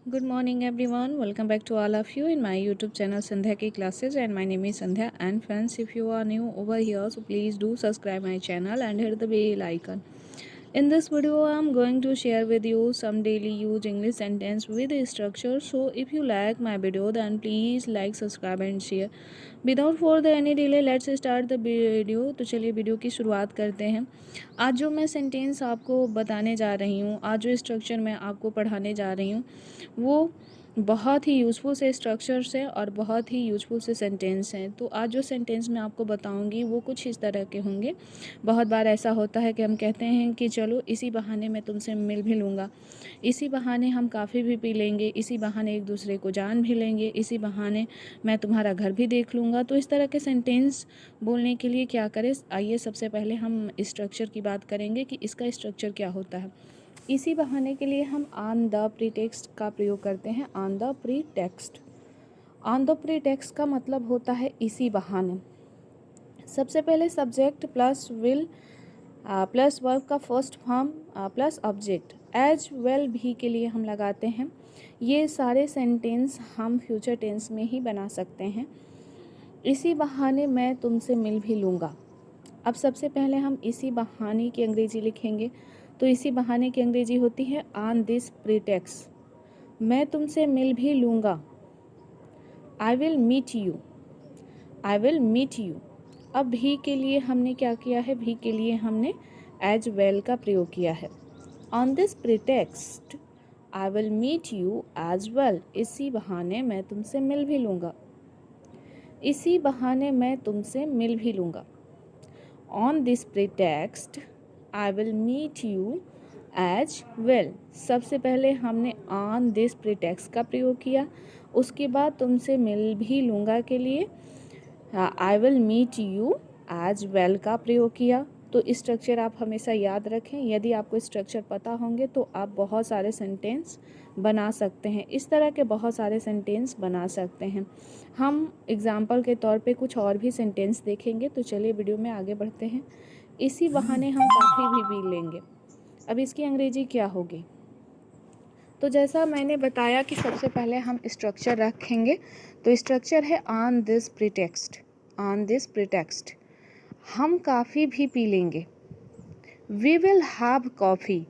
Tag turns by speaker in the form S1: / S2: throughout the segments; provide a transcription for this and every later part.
S1: Good morning everyone. Welcome back to all of you in my YouTube channel Sandhya Ki Classes, and my name is Sandhya. And friends, if you are new over here, so please do subscribe my channel and hit the bell icon. In this video, I am going to share with you some daily use English sentence with structure. So if you like my video, then please like, subscribe and share. Without for the any delay let's start the video. तो चलिए video की शुरुआत करते हैं। आज जो मैं sentence आपको बताने जा रही हूँ, आज जो स्ट्रक्चर मैं आपको पढ़ाने जा रही हूँ, वो बहुत ही यूज़फुल से स्ट्रक्चर्स हैं और बहुत ही यूज़फुल से सेंटेंस हैं। तो आज जो सेंटेंस मैं आपको बताऊंगी वो कुछ इस तरह के होंगे। बहुत बार ऐसा होता है कि हम कहते हैं कि चलो इसी बहाने मैं तुमसे मिल भी लूँगा, इसी बहाने हम काफ़ी भी पी लेंगे, इसी बहाने एक दूसरे को जान भी लेंगे, इसी बहाने मैं तुम्हारा घर भी देख लूँगा। तो इस तरह के सेंटेंस बोलने के लिए क्या करें, आइए सबसे पहले हम स्ट्रक्चर की बात करेंगे कि इसका स्ट्रक्चर क्या होता है। इसी बहाने के लिए हम ऑन द प्रीटेक्स्ट का प्रयोग करते हैं। On the pretext, on the pretext का मतलब होता है इसी बहाने। सबसे पहले subject plus will plus verb का first form plus object, as well भी के लिए हम लगाते हैं। ये सारे सेंटेंस हम फ्यूचर टेंस में ही बना सकते हैं। इसी बहाने मैं तुमसे मिल भी लूँगा। अब सबसे पहले हम इसी बहाने की अंग्रेजी लिखेंगे। तो इसी बहाने की अंग्रेजी होती है ऑन दिस प्रीटेक्स्ट। मैं तुमसे मिल भी लूँगा, I will meet you, I will meet you. अब भी के लिए हमने क्या किया है, भी के लिए हमने एज वेल का प्रयोग किया है। On this pretext I will meet you as well. इसी बहाने मैं तुमसे मिल भी लूँगा, इसी बहाने मैं तुमसे मिल भी लूँगा। On this pretext I will meet you as well. सबसे पहले हमने ऑन दिस प्रीटेक्स्ट का प्रयोग किया, उसके बाद तुमसे मिल भी लूँगा के लिए I will meet you as well का प्रयोग किया। तो स्ट्रक्चर आप हमेशा याद रखें। यदि आपको स्ट्रक्चर पता होंगे तो आप बहुत सारे सेंटेंस बना सकते हैं। इस तरह के बहुत सारे सेंटेंस बना सकते हैं। हम एग्जाम्पल के तौर पे कुछ और भी सेंटेंस देखेंगे। तो चलिए वीडियो में आगे बढ़ते हैं। इसी बहाने हम काफ़ी भी पी लेंगे। अब इसकी अंग्रेजी क्या होगी? तो जैसा मैंने बताया कि सबसे पहले हम स्ट्रक्चर रखेंगे। तो स्ट्रक्चर है on this pretext, on this pretext हम काफ़ी भी पी लेंगे। We will have coffee,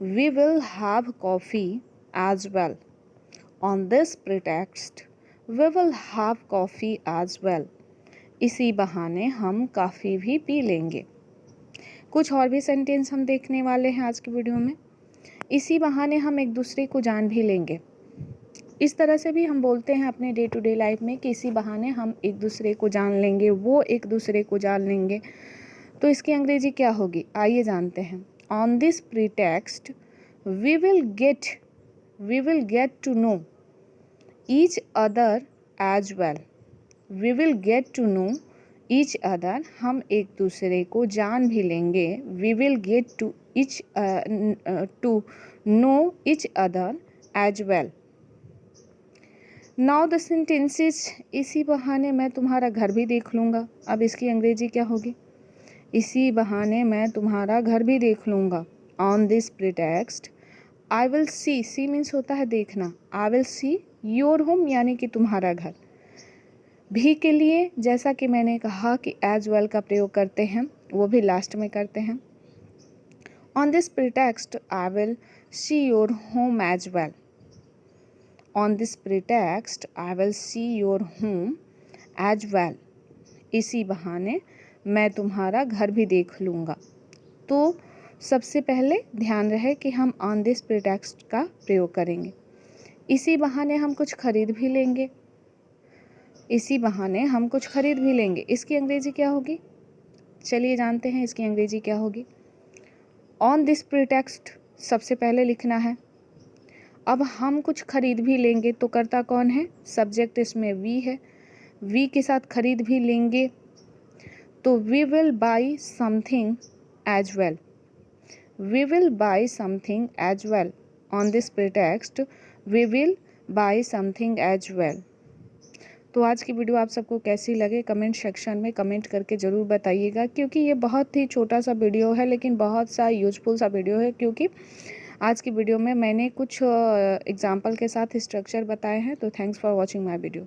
S1: we will have coffee as well. On this pretext we will have coffee as well. इसी बहाने हम काफ़ी भी पी लेंगे। कुछ और भी सेंटेंस हम देखने वाले हैं आज की वीडियो में। इसी बहाने हम एक दूसरे को जान भी लेंगे। इस तरह से भी हम बोलते हैं अपने डे टू डे लाइफ में कि इसी बहाने हम एक दूसरे को जान लेंगे, वो एक दूसरे को जान लेंगे। तो इसकी अंग्रेजी क्या होगी, आइए जानते हैं। On this pretext we will get to know each other as well. We will get to know each other, हम एक दूसरे को जान भी लेंगे। We will get to know each other as well. Now the sentences, इसी बहाने मैं तुम्हारा घर भी देख लूँगा। अब इसकी अंग्रेजी क्या होगी? इसी बहाने मैं तुम्हारा घर भी देख लूँगा। On this pretext I will see, see means होता है देखना, I will see your home यानी कि तुम्हारा घर। भी के लिए जैसा कि मैंने कहा कि एज वेल का प्रयोग करते हैं, वो भी लास्ट में करते हैं। On this pretext I will see your home as well. On this pretext I will see your home as well. इसी बहाने मैं तुम्हारा घर भी देख लूँगा। तो सबसे पहले ध्यान रहे कि हम ऑन दिस प्रीटेक्स्ट का प्रयोग करेंगे। इसी बहाने हम कुछ खरीद भी लेंगे, इसी बहाने हम कुछ खरीद भी लेंगे। इसकी अंग्रेजी क्या होगी, चलिए जानते हैं इसकी अंग्रेजी क्या होगी। ऑन दिस प्रीटेक्स्ट सबसे पहले लिखना है। अब हम कुछ खरीद भी लेंगे तो करता कौन है, सब्जेक्ट इसमें वी है। वी के साथ खरीद भी लेंगे तो we will buy something as well. We will buy something as well. On this pretext we will buy something as well. तो आज की वीडियो आप सबको कैसी लगे कमेंट सेक्शन में कमेंट करके ज़रूर बताइएगा, क्योंकि ये बहुत ही छोटा सा वीडियो है लेकिन बहुत सा यूजफुल सा वीडियो है। क्योंकि आज की वीडियो में मैंने कुछ एग्जाम्पल के साथ स्ट्रक्चर बताए हैं। तो thanks for watching my video.